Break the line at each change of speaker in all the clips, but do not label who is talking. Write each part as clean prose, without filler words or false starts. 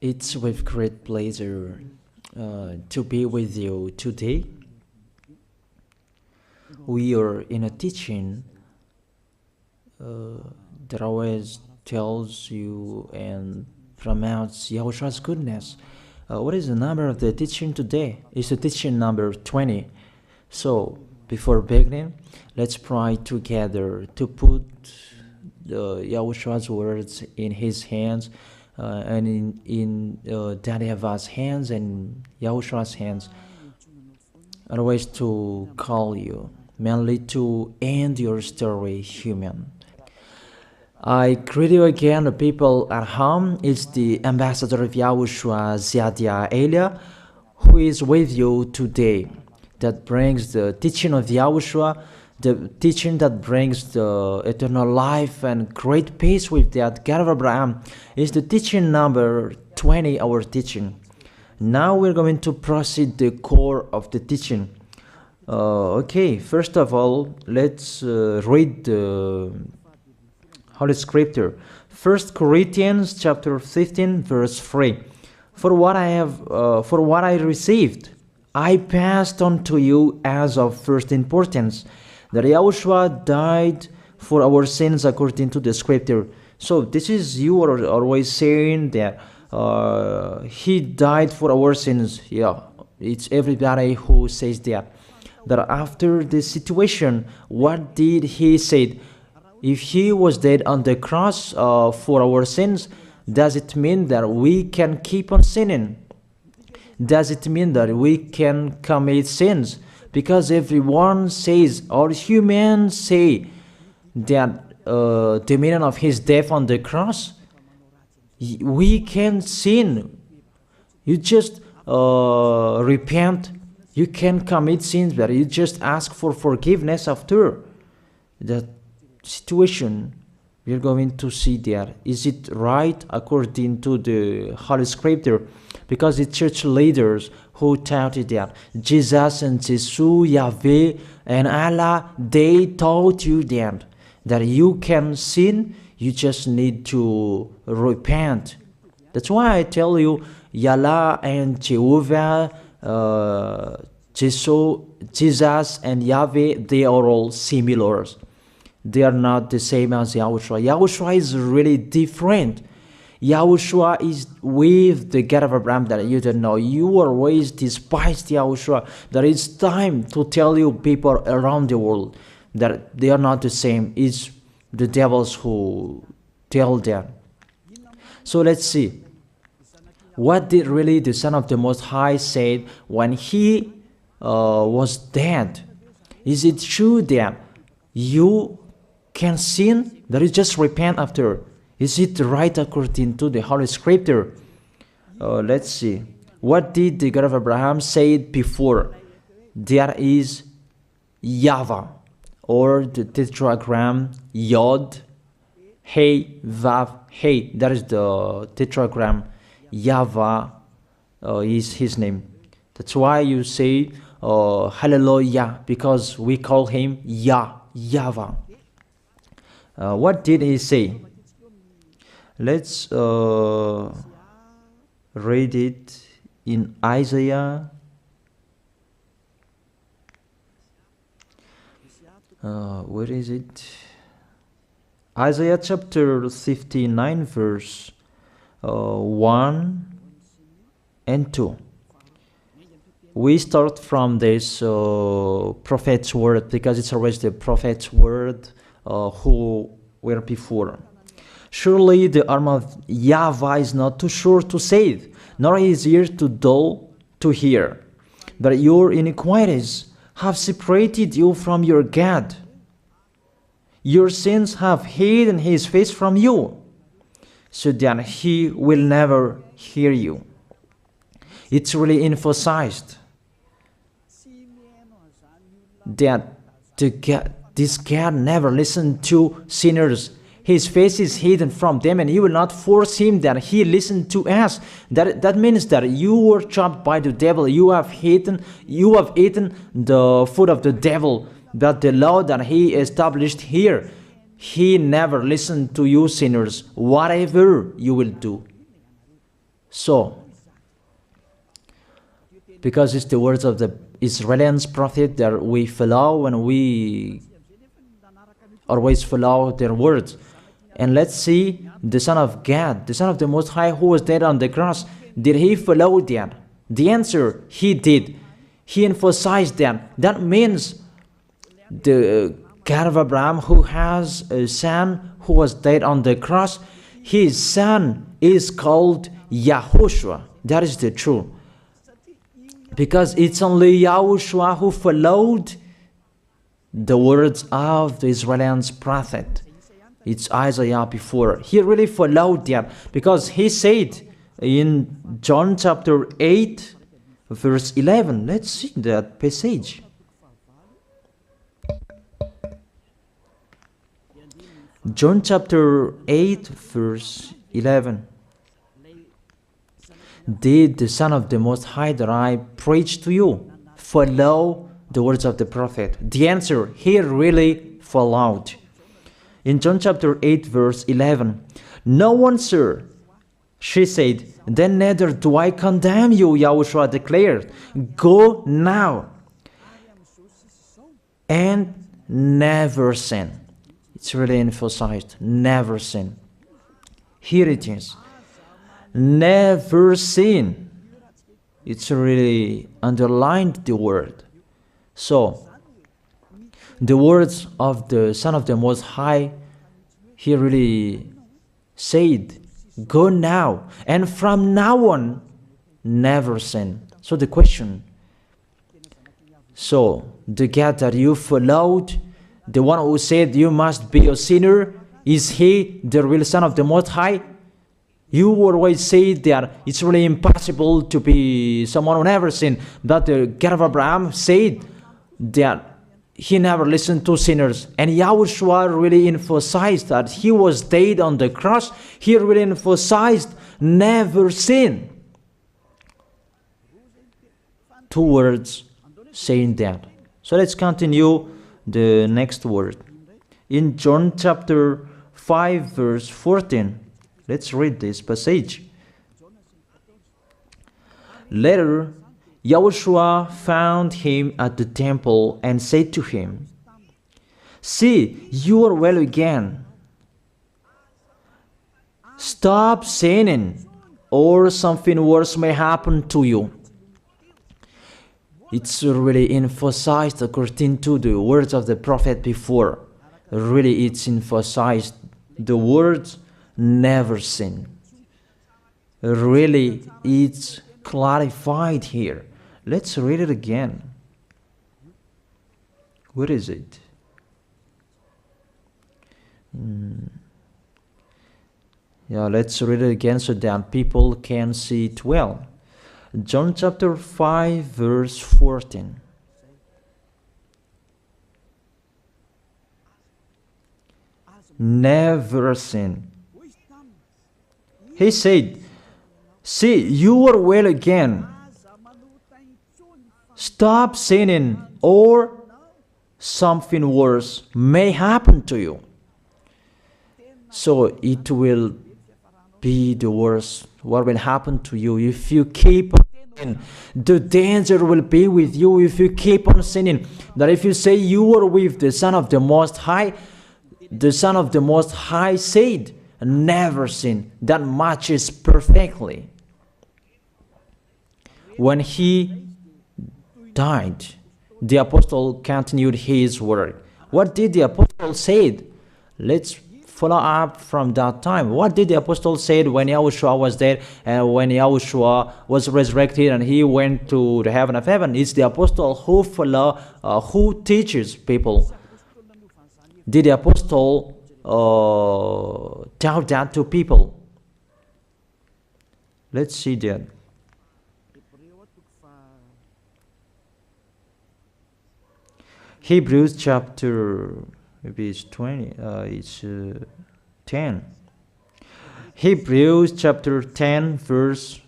It's with great pleasure to be with you today. We are in a teaching that always tells you and promotes Yahushua's goodness. What is the number of the teaching today? It's the teaching number 20. So, before beginning, let's pray together to put Yahushua's words in his hands and in Daddy YAHVAH's hands and Yahushua's hands. Otherwise, to call you, mainly to end your story human. I greet you again, the people at home. It's the ambassador of Yahushua, Ziadia Elia, who is with you today. That brings the teaching of Yahushua, the teaching that brings the eternal life and great peace with that God of Abraham. Is the teaching number 20, our teaching. Now we're going to proceed the core of the teaching. Okay, first of all, let's read the Holy Scripture. 1 Corinthians chapter 15, verse 3. For what I received, I passed on to you as of first importance, that Yahushua died for our sins according to the Scripture. So this is, you are always saying that he died for our sins. Yeah, it's everybody who says that. That after the situation, what did he say? If he was dead on the cross for our sins, does it mean that we can keep on sinning? Does it mean that we can commit sins? Because everyone says, all humans say that the meaning of his death on the cross, we can sin. You just repent. You can commit sins, but you just ask for forgiveness after that situation. We're going to see there. Is it right according to the Holy Scripture? Because the church leaders who taught it that Jesus and Jesus, Yahweh and Allah, they taught you that you can sin, you just need to repent. That's why I tell you, Yahlah and Jehovah, Jesus and Yahweh, they are all similar. They are not the same as Yahushua. Yahushua is really different. Yahushua is with the God of Abraham that you don't know. You always despised Yahushua. There is time to tell you people around the world that they are not the same. It's the devils who tell them. So let's see. What did really the Son of the Most High say when he was dead? Is it true that you can sin, that you just repent after? Is it right according to the Holy Scripture? Let's see. What did the God of Abraham say before? There is YAHVAH, or the tetragram Yod, Hey, Vav, Hey. That is the tetragram. YAHVAH is his name. That's why you say Hallelujah, because we call him YAHVAH. What did he say? Let's read it in Isaiah. Where is it? Isaiah chapter 59, verse 1 and 2. We start from this prophet's word, because it's always the prophet's word who were before. Surely the arm of YAHVAH is not too short to save, nor his ear too dull to hear. But your iniquities have separated you from your God. Your sins have hidden his face from you, so that he will never hear you. It's really emphasized that this God never listened to sinners. His face is hidden from them, and he will not force him that he listened to us. That means that you were trapped by the devil. You have eaten the food of the devil. But the law that he established here, he never listened to you sinners, whatever you will do. So, because it's the words of the Israelians prophet that we follow, and we always follow their words. And let's see the Son of God, the Son of the Most High, who was dead on the cross. Did he follow that? The answer, he did. He emphasized that. That means the God of Abraham, who has a son who was dead on the cross, his son is called YAHOSHUAH. That is the truth. Because it's only YAHOSHUAH who followed the words of the Israelians prophet. It's Isaiah before. He really followed that, because he said in John chapter 8, verse 11. Let's see that passage. John chapter 8, verse 11. Did the Son of the Most High that I preach to you follow the words of the prophet? The answer, he really followed. In John chapter 8, verse 11, no one, sir, she said, then neither do I condemn you, YAHOSHUAH declared. Go now and never sin. It's really emphasized, never sin. Here it is. Never sin. It's really underlined the word. So, the words of the Son of the Most High, he really said, go now, and from now on, never sin. So the question, so the God that you followed, the one who said you must be a sinner, is he the real Son of the Most High? You always say that it's really impossible to be someone who never sinned. But the God of Abraham said that he never listened to sinners. And YAHOSHUAH really emphasized that he was dead on the cross. He really emphasized never sin. Two words saying that. So let's continue the next word. In John chapter 5, verse 14. Let's read this passage. Later, YAHOSHUAH found him at the temple and said to him, see, you are well again. Stop sinning, or something worse may happen to you. It's really emphasized according to the words of the prophet before. Really, it's emphasized the words never sin. Really, it's clarified here. Let's read it again. Where is it? Yeah, let's read it again so that people can see it well. John chapter 5, verse 14. Never sin. He said, see, you are well again. Stop sinning, or something worse may happen to you. So it will be the worst. What will happen to you if you keep on sinning? The danger will be with you if you keep on sinning. That if you say you are with the Son of the Most High, the Son of the Most High said, never sin. That matches perfectly. When he died, the apostle continued his work. What did the apostle say? Let's follow up from that time. What did the apostle say when YAHOSHUAH was dead and when YAHOSHUAH was resurrected and he went to the heaven of heaven? It's the apostle who teaches people. Did the apostle tell that to people? Let's see that. Hebrews chapter, maybe it's 20, it's 10. Hebrews chapter 10, verse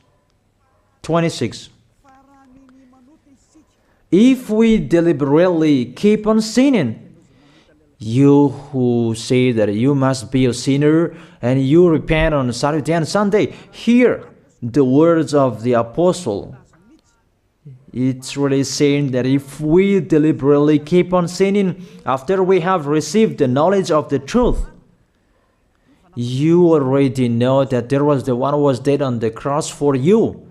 26. If we deliberately keep on sinning, you who say that you must be a sinner and you repent on Saturday and Sunday, here the words of the apostle. It's really saying that if we deliberately keep on sinning after we have received the knowledge of the truth, you already know that there was the one who was dead on the cross for you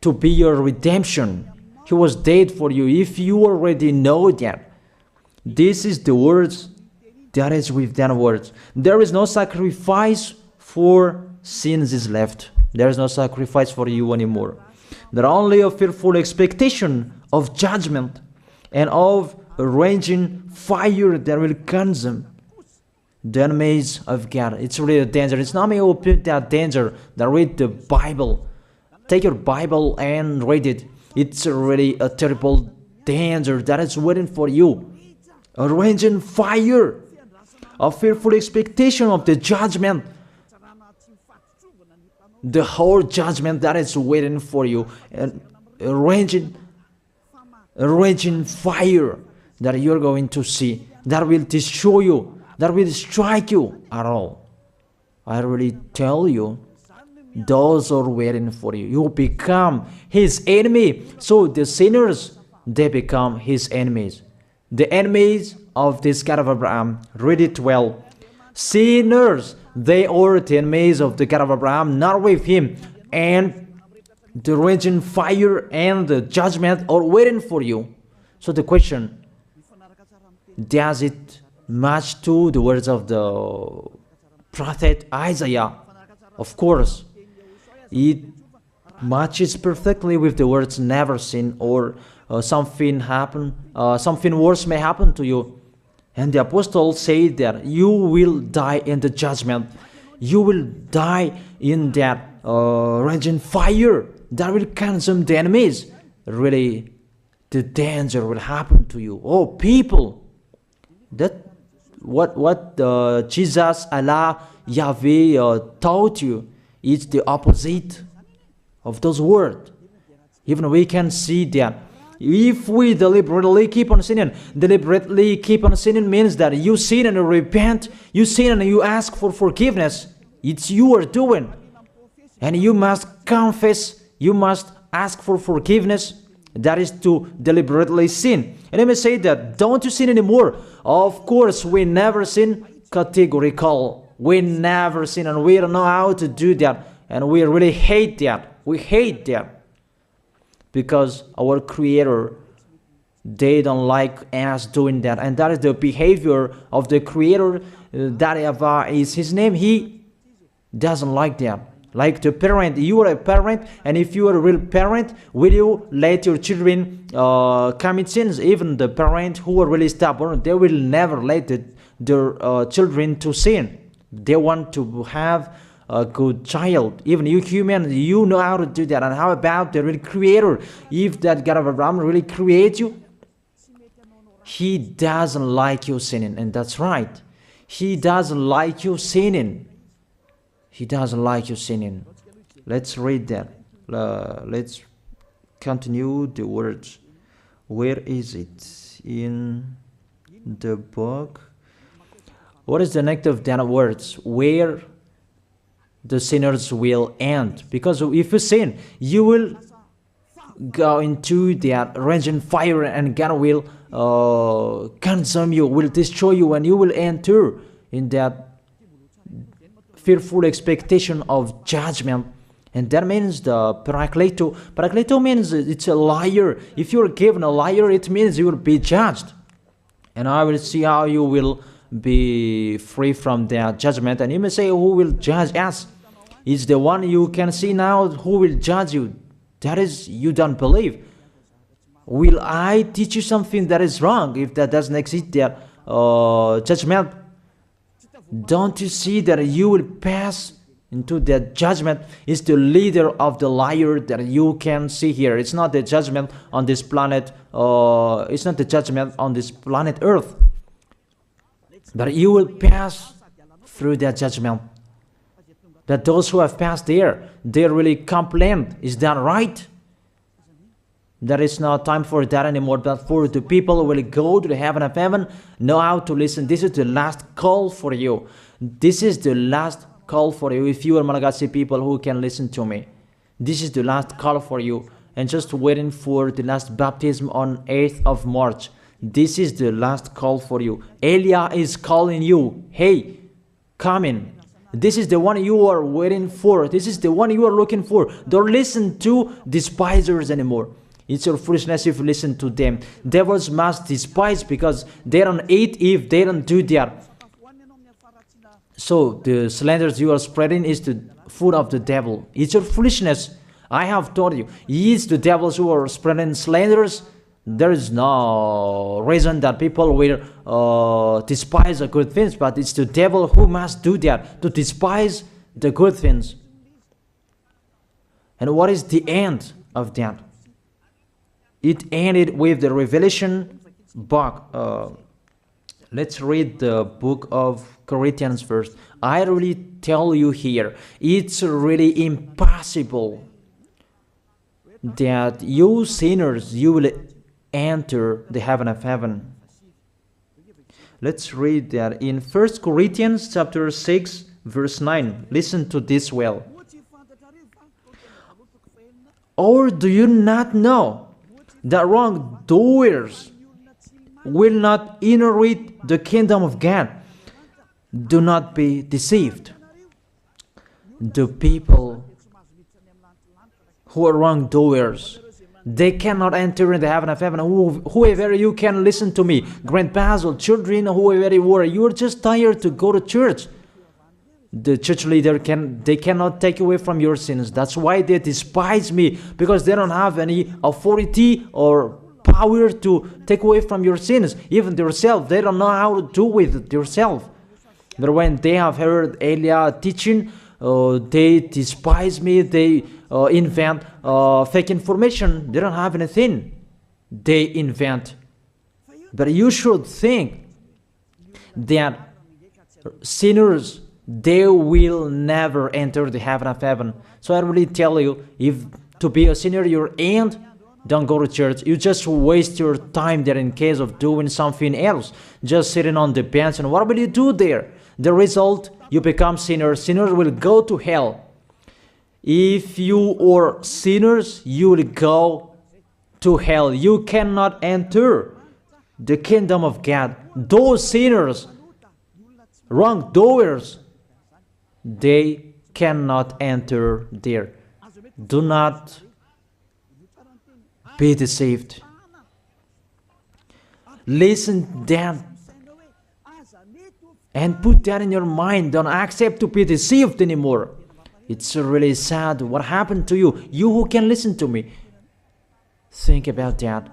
to be your redemption. He was dead for you. If you already know that, this is the words that is with that words. There is no sacrifice for sins is left. There is no sacrifice for you anymore. There are only a fearful expectation of judgment and of a raging fire that will consume the enemies of God. It's really a danger. It's not me who put that danger that read the Bible. Take your Bible and read it. It's really a terrible danger that is waiting for you. A raging fire, a fearful expectation of the judgment. The whole judgment that is waiting for you, and a raging fire that you're going to see, that will destroy you, that will strike you at all. I really tell you, those are waiting for you. You become his enemy. So the sinners, they become his enemies. The enemies of this God of Abraham. Read it well. Sinners, they are the enemies of the God of Abraham, not with him. And the raging fire and the judgment are waiting for you. So the question, does it match to the words of the prophet Isaiah? Of course, it matches perfectly with the words never sin, or something worse may happen to you. And the apostle said that you will die in the judgment. You will die in that raging fire that will consume the enemies. Really, the danger will happen to you. Oh, people, that what Jesus, Allah, Yahweh taught you is the opposite of those words. Even we can see that. If we deliberately keep on sinning means that you sin and you repent, you sin and you ask for forgiveness. It's you are doing. And you must confess, you must ask for forgiveness. That is to deliberately sin. And I may say that, don't you sin anymore? Of course, we never sin. Categorical. We never sin, and we don't know how to do that. And we really hate that. We hate that. Because our Creator, they don't like us doing that. And that is the behavior of the Creator. That YAHVAH is his name. He doesn't like that. Like the parent, you are a parent, and if you are a real parent, will you let your children commit sins? Even the parent who are really stubborn, they will never let their children to sin. They want to have a good child. Even you human, you know how to do that. And how about the real Creator? If that God of Abraham really creates you, he doesn't like you sinning. And that's right. He doesn't like you sinning. He doesn't like you sinning. Let's read that. Let's continue the words. Where is it? In the book. What is the next of that words? Where the sinners will end. Because if you sin, you will go into that raging fire, and God will consume you, will destroy you, and you will enter in that fearful expectation of judgment. And that means the parakleto. Parakleto means it's a liar. If you're given a liar, it means you will be judged. And I will see how you will be free from that judgment. And you may say, who will judge us? It's the one you can see now who will judge you. That is, you don't believe. Will I teach you something that is wrong if that doesn't exist, that judgment? Don't you see that you will pass into that judgment? Is the leader of the liar that you can see here. It's not the judgment on this planet. It's not the judgment on this planet Earth. But you will pass through that judgment. That those who have passed there, they really complain. Is that right? There is no time for that anymore. But for the people who will go to the heaven of heaven, know how to listen. This is the last call for you. This is the last call for you. If you are Malagasy people who can listen to me, This is the last call for you. And just waiting for the last baptism on 8th of March. This is the last call for you. Elia is calling you. Hey, come in. This is the one you are waiting for. This is the one you are looking for. Don't listen to despisers anymore. It's your foolishness if you listen to them. Devils must despise because they don't eat if they don't do that. So the slanders you are spreading is the food of the devil. It's your foolishness. I have told you. It's the devils who are spreading slanders. There is no reason that people will despise the good things, but it's the devil who must do that, to despise the good things. And what is the end of that? It ended with the Revelation book. Let's read the book of Corinthians first. I really tell you here, it's really impossible that you sinners, you will enter the heaven of heaven. Let's read that in 1 Corinthians chapter 6 verse 9. Listen to this well. Or do you not know that wrongdoers will not inherit the kingdom of God? Do not be deceived. The people who are wrongdoers, they cannot enter in the heaven of heaven. Whoever you can listen to me, grandpas or children, whoever you are, you are just tired to go to church. The church leader they cannot take away from your sins. That's why they despise me, because they don't have any authority or power to take away from your sins. Even themselves, they don't know how to do with it themselves. But when they have heard Elia teaching, they despise me. They invent fake information. They don't have anything. They invent. But you should think that sinners, they will never enter the heaven of heaven. So I really tell you, if to be a sinner you're in, don't go to church. You just waste your time there in case of doing something else. Just sitting on the bench, and what will you do there? The result, you become sinners. Sinners will go to hell. If you are sinners, you will go to hell. You cannot enter the kingdom of God. Those sinners, wrongdoers, they cannot enter there. Do not be deceived. Listen then and put that in your mind. Don't accept to be deceived anymore. It's really sad what happened to you. You who can listen to me, think about that.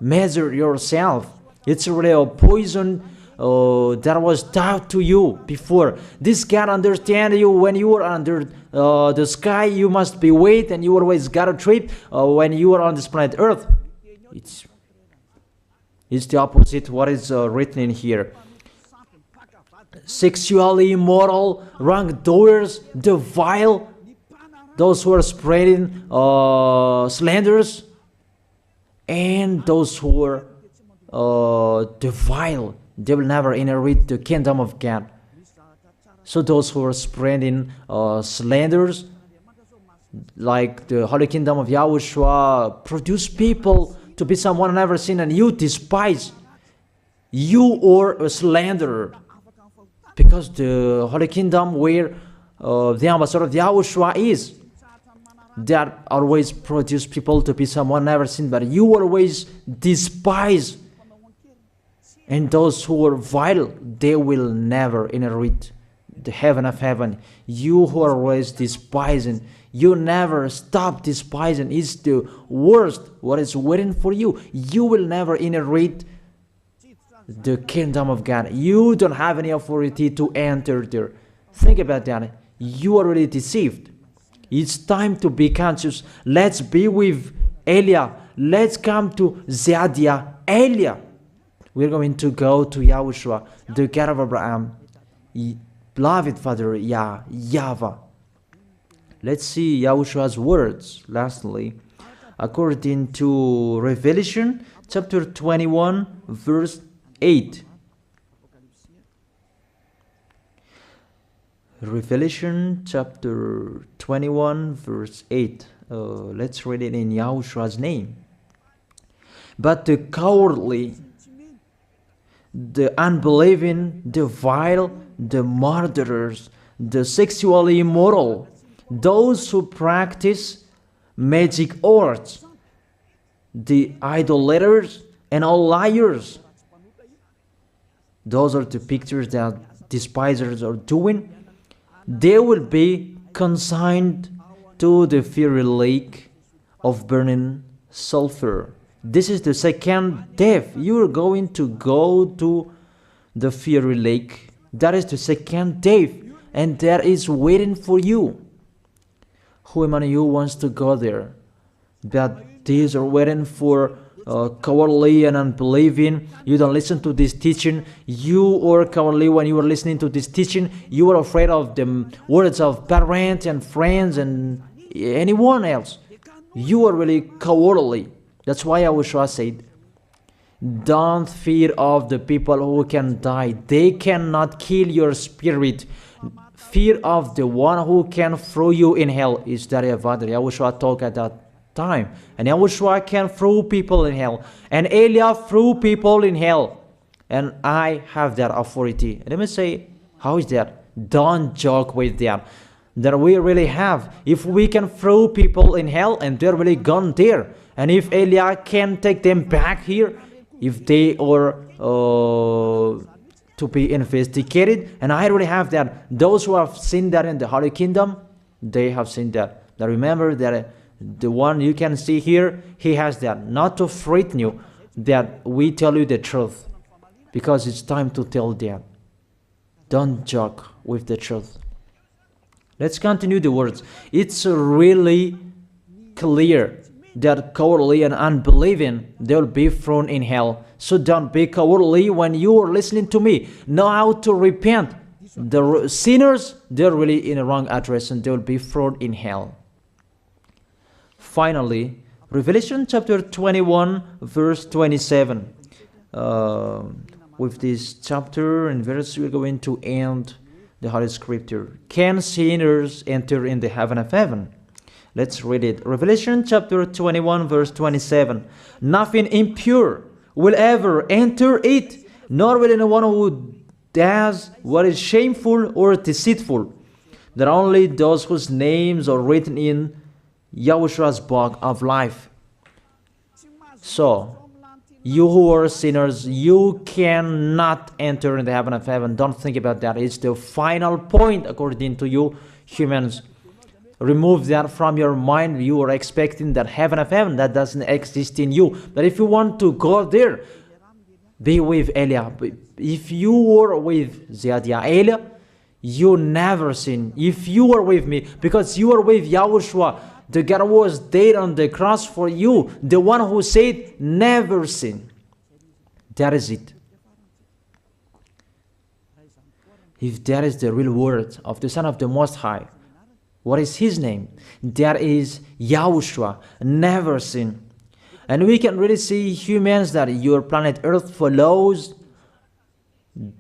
Measure yourself. It's really a poison that was taught to you before. This God understand you when you are under the sky. You must be wait, and you always got a trip when you are on this planet Earth. It's the opposite what is written in here. Sexually immoral, wrongdoers, the vile, those who are spreading slanders, and those who are the vile, they will never inherit the kingdom of God. So those who are spreading slanders, like the Holy Kingdom of YAHOSHUAH, produce people to be someone never seen, and you despise. You are a slanderer. Because the Holy Kingdom where the ambassador of YAHOSHUAH is, that always produce people to be someone never seen, but you always despise. And those who are vile, they will never inherit the heaven of heaven. You who are always despising, you never stop despising. It's the worst what is waiting for you. You will never inherit the kingdom of God. You don't have any authority to enter there. Think about that. You are already deceived. It's time to be conscious. Let's be with Elia. Let's come to Zadiah. Elia. We're going to go to YAHOSHUAH, the God of Abraham, beloved Father YAHVAH. Let's see YAHOSHUAH's words. Lastly, according to Revelation chapter 21 verse 8. Revelation chapter 21 verse 8. Let's read it in Yahushua's name. But the cowardly, the unbelieving, the vile, the murderers, the sexually immoral, those who practice magic arts, the idolaters, and all liars. Those are the pictures that despisers are doing. They will be consigned to the fiery lake of burning sulfur. This is the second death. You are going to go to the fiery lake. That is the second death, and that is waiting for you. Who among you wants to go there? That these are waiting for cowardly and unbelieving. You don't listen to this teaching. You are cowardly when you are listening to this teaching. You are afraid of the words of parents and friends and anyone else. You are really cowardly. That's why YAHOSHUAH said, don't fear of the people who can die. They cannot kill your spirit. Fear of the one who can throw you in hell. Is that YAHOSHUAH talked at that time. And YAHOSHUAH can throw people in hell. And Elia threw people in hell. And I have that authority. Let me say, how is that? Don't joke with that. That we really have. If we can throw people in hell and they're really gone there. And if Elia can take them back here, if they are to be investigated, and I really have that. Those who have seen that in the Holy Kingdom, they have seen that. Now remember that the one you can see here, he has that. Not to frighten you, that we tell you the truth, because it's time to tell that. Don't joke with the truth. Let's continue the words. It's really clear that cowardly and unbelieving, they'll be thrown in hell. So don't be cowardly when you are listening to me. Know how to repent. The sinners, they're really in the wrong address and they'll be thrown in hell. Finally, Revelation chapter 21 verse 27. With this chapter and verse, we're going to end the Holy Scripture. Can sinners enter in the heaven of heaven? Let's read it. Revelation chapter 21 verse 27. Nothing impure will ever enter it, nor will anyone who does what is shameful or deceitful. That only those whose names are written in YAHOSHUAH's book of life. So, you who are sinners, you cannot enter in the heaven of heaven. Don't think about that. It's the final point according to you humans. Remove that from your mind. You are expecting that heaven of heaven that doesn't exist in you. But if you want to go there, be with Elia. If you were with Elia, you never sin. If you are with me, because you are with YAHOSHUAH, the God was dead on the cross for you, the one who said never sin. That is it. If that is the real word of the Son of the Most High, what is his name? That is YAHOSHUAH, never sin. And we can really see humans that your planet Earth follows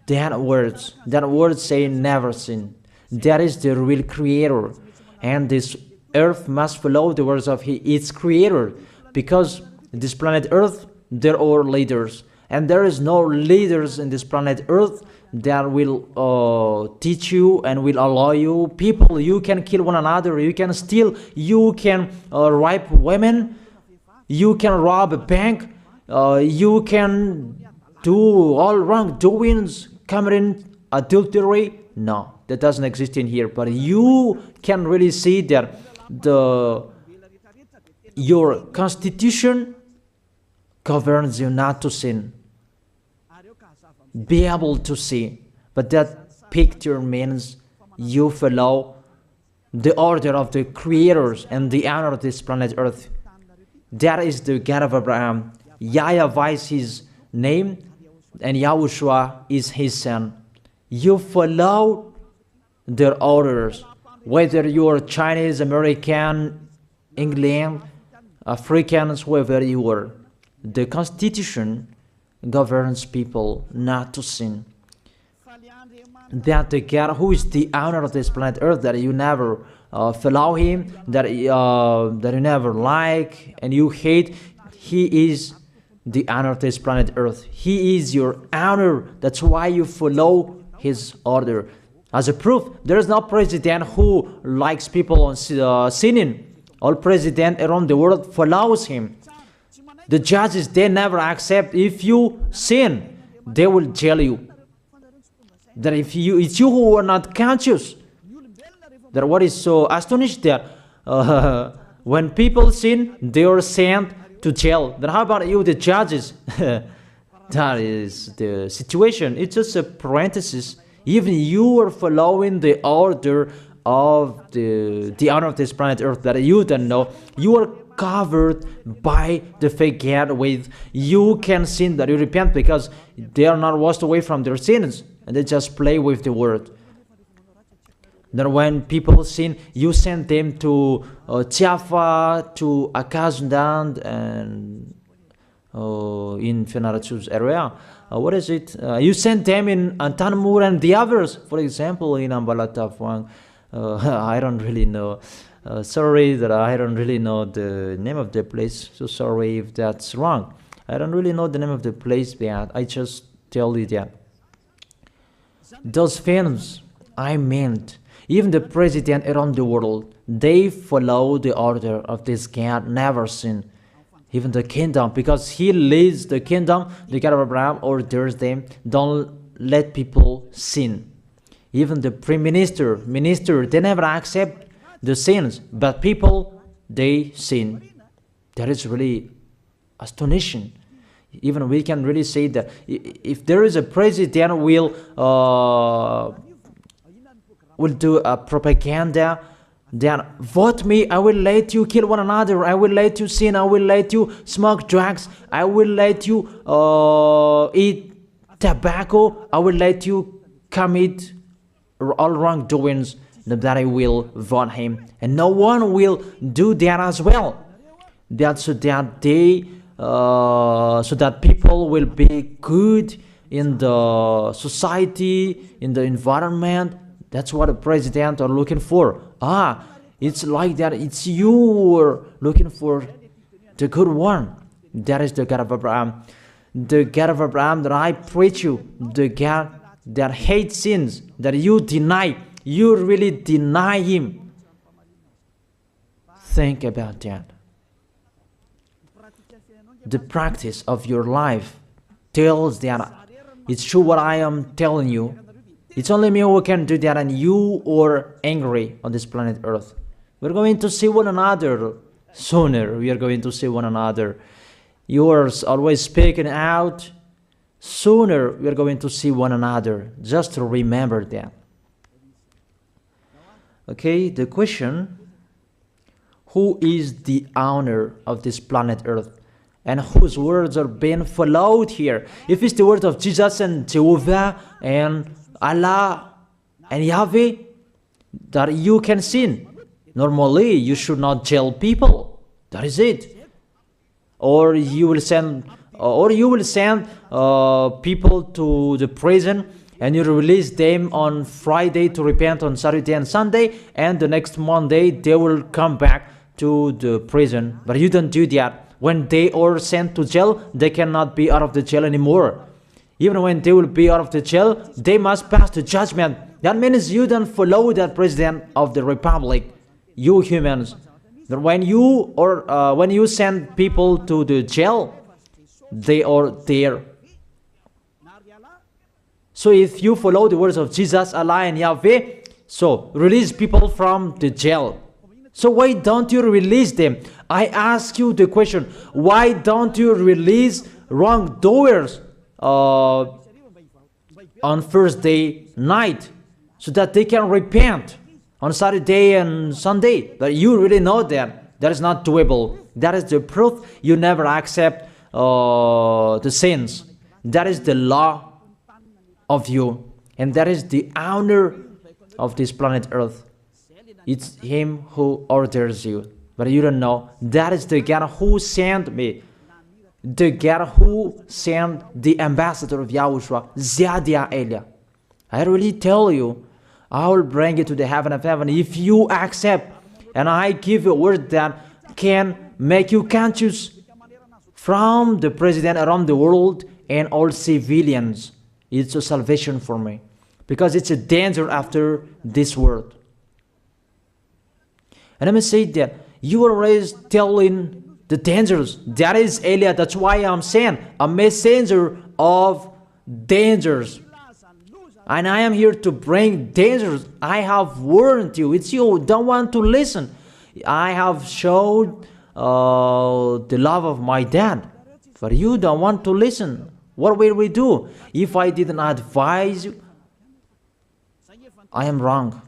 that words. That word saying never sin. That is the real creator. And this Earth must follow the words of its creator. Because this planet Earth, there are leaders. And there is no leaders in this planet Earth that will teach you and will allow you. People, you can kill one another, you can steal, you can rape women, you can rob a bank, you can do all wrongdoings, committing adultery. No, that doesn't exist in here. But you can really see that your constitution governs you not to sin. Be able to see. But that picture means you follow the order of the creators and the honor of this planet Earth. That is the God of Abraham. YAHVAH is his name, and YAHOSHUAH is his son. You follow their orders, whether you are Chinese, American, England, Africans, whoever you are. The Constitution governs people not to sin. that the God who is the owner of this planet Earth, that you never follow him, that you never like and you hate, he is the owner of this planet Earth. He is your owner. That's why you follow his order. As a proof, there is no president who likes people on sinning. All president around the world follows him. The judges, they never accept. If you sin, they will jail you. That if it's you who are not conscious. That what is so astonished that when people sin, they are sent to jail. Then how about you, the judges? That is the situation. It's just a parenthesis. Even you are following the order of the owner of this planet Earth that you don't know. You are covered by the fake God with you can sin, that you repent, because they are not washed away from their sins and they just play with the word. Then when people sin, you send them to YAHVAH, to Akazundan, and in Fenarachu's area. What is it? You send them in Antanmur and the others. For example, in Ambalatafwang. I don't really know. Sorry that I don't really know the name of the place. So sorry if that's wrong. I don't really know the name of the place, but I just tell you that. Those films, I meant, even the president around the world, they follow the order of this God, never sin. Even the kingdom, because he leads the kingdom, the God of Abraham orders them, don't let people sin. Even the prime minister, they never accept the sins, but people, they sin. That is really astonishing. Even we can really say that if there is a president will do a propaganda, then vote me, I will let you kill one another, I will let you sin, I will let you smoke drugs, I will let you eat tobacco, I will let you commit all wrongdoings, that I will vote him. And no one will do that as well. That's so that they so that people will be good in the society, in the environment. That's what the president are looking for. It's like that. It's you who are looking for the good one. That is the God of Abraham. The God of Abraham that I preach you. The God that hates sins, that you deny. You really deny him. Think about that. The practice of your life tells that it's true what I am telling you. It's only me who can do that, and you are angry on this planet Earth. We're going to see one another sooner. We are going to see one another. You are always speaking out. Sooner we are going to see one another. Just to remember that. Okay, the question, who is the owner of this planet Earth? And whose words are being followed here? If it's the word of Jesus and Jehovah and Allah and Yahweh, that you can sin. Normally, you should not jail people. That is it. Or you will send people to the prison, and you release them on Friday to repent on Saturday and Sunday, and the next Monday they will come back to the prison. But you don't do that. When they are sent to jail, they cannot be out of the jail anymore. Even when they will be out of the jail, they must pass the judgment. That means you don't follow that president of the republic, you humans. But when you send people to the jail, they are there. So if you follow the words of Jesus, Allah and Yahweh, so release people from the jail. So why don't you release them? I ask you the question, why don't you release wrongdoers on Thursday night so that they can repent on Saturday and Sunday? But you really know that is not doable. That is the proof you never accept the sins. That is the law of you, and that is the owner of this planet Earth. It's him who orders you, but you don't know. That is the God who sent me, the God who sent the ambassador of Yahushua, Zadia Elia. I really tell you, I will bring you to the heaven of heaven if you accept, and I give you a word that can make you conscious from the president around the world and all civilians. It's a salvation for me, because it's a danger after this world. And let me say that you are always telling the dangers. That is Eliah. That's why I'm saying a messenger of dangers. And I am here to bring dangers. I have warned you. It's you don't want to listen. I have showed the love of my dad, but you don't want to listen. What will we do? If I didn't advise you, I am wrong.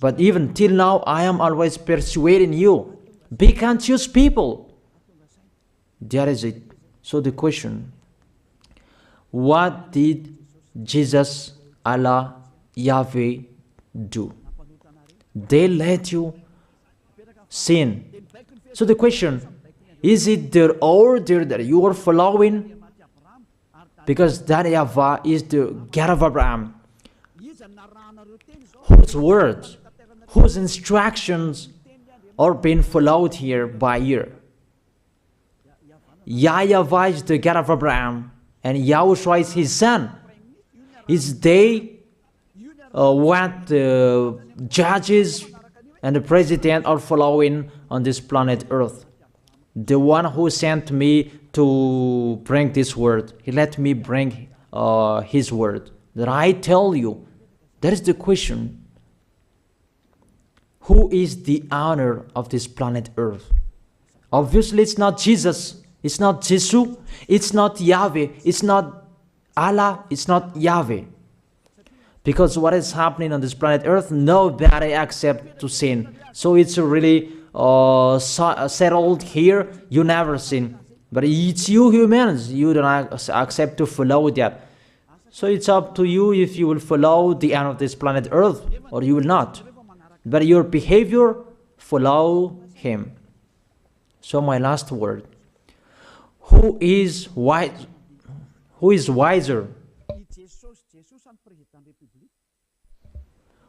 But even till now, I am always persuading you. Be conscious people. That is it. So the question, what did Jesus, Allah, Yahweh do? They let you sin. So the question, is it their order that you are following? Because that YAHVAH is the God of Abraham, whose words, whose instructions are being followed here by year. YAHVAH is the God of Abraham, and YAHOSHUAH is his son. Is they what the judges and the president are following on this planet Earth. The one who sent me to bring this word, he let me bring his word. That I tell you, that is the question. Who is the owner of this planet Earth? Obviously, it's not Jesus. It's not Jesus. It's not Yahweh. It's not Allah. It's not Yahweh. Because what is happening on this planet Earth, nobody accepts to sin. So it's really settled here. You never sin. But it's you humans. You don't accept to follow that. So it's up to you if you will follow the end of this planet Earth or you will not. But your behavior, follow him. So my last word. Who is wise? Who is wiser?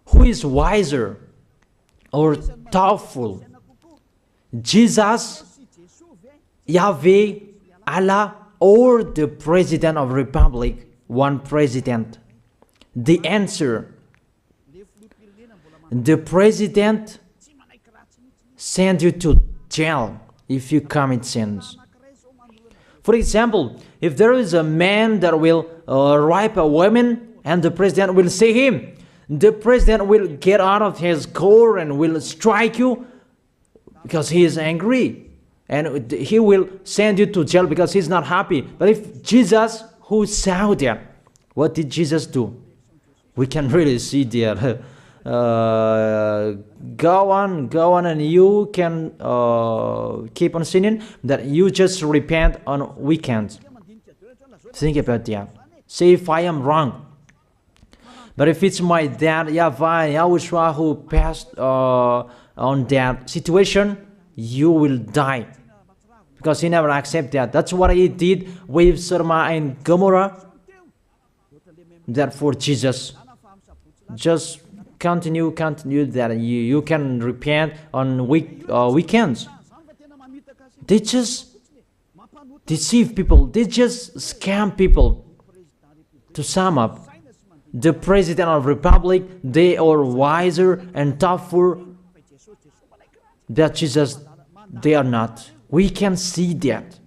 Who is wiser or thoughtful? Jesus, Yahweh, Allah, or the President of Republic? One president. The answer. The president sends you to jail if you commit sins. For example, if there is a man that will rape a woman and the president will see him, the president will get out of his car and will strike you because he is angry. And he will send you to jail because he's not happy. But if Jesus, who saw that, what did Jesus do? We can really see that. Go on, and you can keep on sinning, that you just repent on weekends. Think about that. Say if I am wrong. But if it's my dad, YAHVAH, YAHOSHUAH, who passed on that situation, you will die. Because he never accepted that. That's what he did with Sodom and Gomorrah. That for Jesus. Just continue that you can repent on weekends. They just deceive people. They just scam people. To sum up, the President of Republic, they are wiser and tougher than Jesus. They are not. We can see that.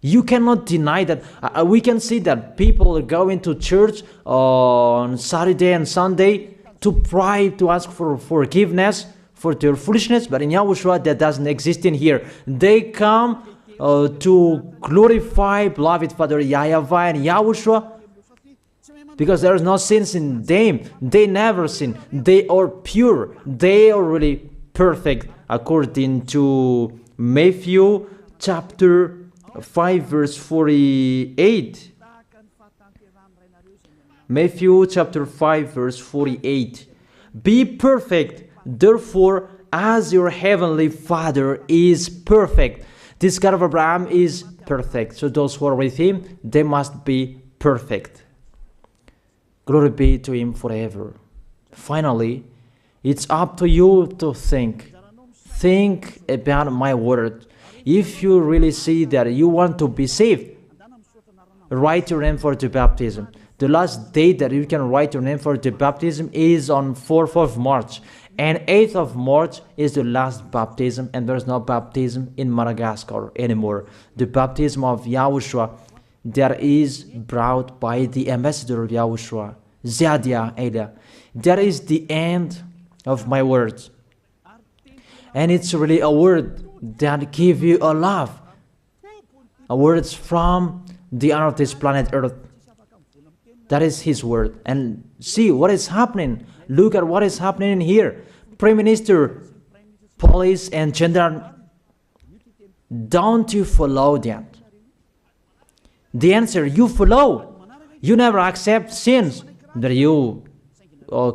You cannot deny that. We can see that people are going to church on Saturday and Sunday to pray, to ask for forgiveness for their foolishness. But in YAHOSHUAH, that doesn't exist in here. They come to glorify beloved Father YAHVAH and YAHOSHUAH because there is no sins in them. They never sin. They are pure. They are really perfect according to Matthew chapter 5 verse 48. Matthew chapter 5 verse 48. Be perfect, therefore, as your heavenly Father is perfect. This God of Abraham is perfect. So those who are with him, they must be perfect. Glory be to Him forever. Finally, it's up to you to think. Think about my word. If you really see that you want to be saved, write your name for the baptism. The last date that you can write your name for the baptism is on 4th of March. And 8th of March is the last baptism, and there's no baptism in Madagascar anymore. The baptism of Yahushua that is brought by the ambassador of Yahushua, Zadia Ada. That is the end of my words. And it's really a word that gives you a love. A word from the honor of this planet Earth. That is His word. And see what is happening. Look at what is happening in here. Prime Minister, police, and gendarme. Don't you follow that? The answer, you follow. You never accept sins. That you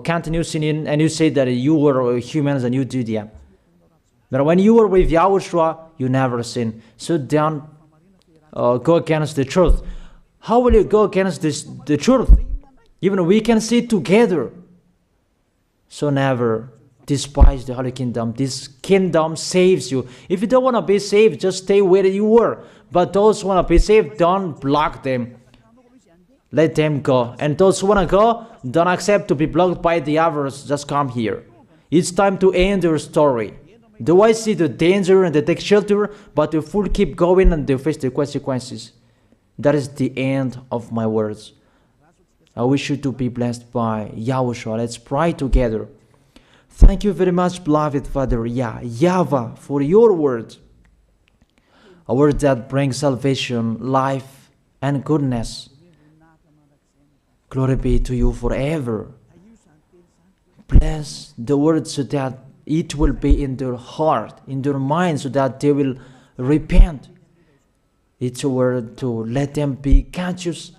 continue sinning and you say that you were humans and you do that. But when you were with Yahushua, you never sin. So don't go against the truth. How will you go against the truth? Even we can see together. So never despise the Holy Kingdom. This kingdom saves you. If you don't want to be saved, just stay where you were. But those who want to be saved, don't block them. Let them go. And those who want to go, don't accept to be blocked by the others. Just come here. It's time to end your story. Do I see the danger and they take shelter, but the fool keep going and they face the consequences? That is the end of my words. I wish you to be blessed by Yahushua. Let's pray together. Thank you very much, beloved Father YAHVAH, for your word. A word that brings salvation, life, and goodness. Glory be to you forever. Bless the word so that it will be in their heart, in their mind, so that they will repent. It's a word to let them be conscious,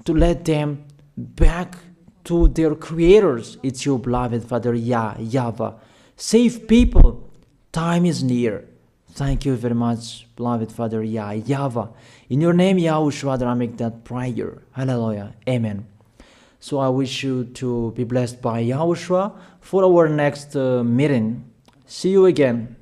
to let them back to their creators. It's your beloved Father YAHVAH. Save people. Time is near. Thank you very much, beloved Father YAHVAH. In your name, Yahushua, that I make that prayer. Hallelujah. Amen. So I wish you to be blessed by Yahushua for our next meeting. See you again.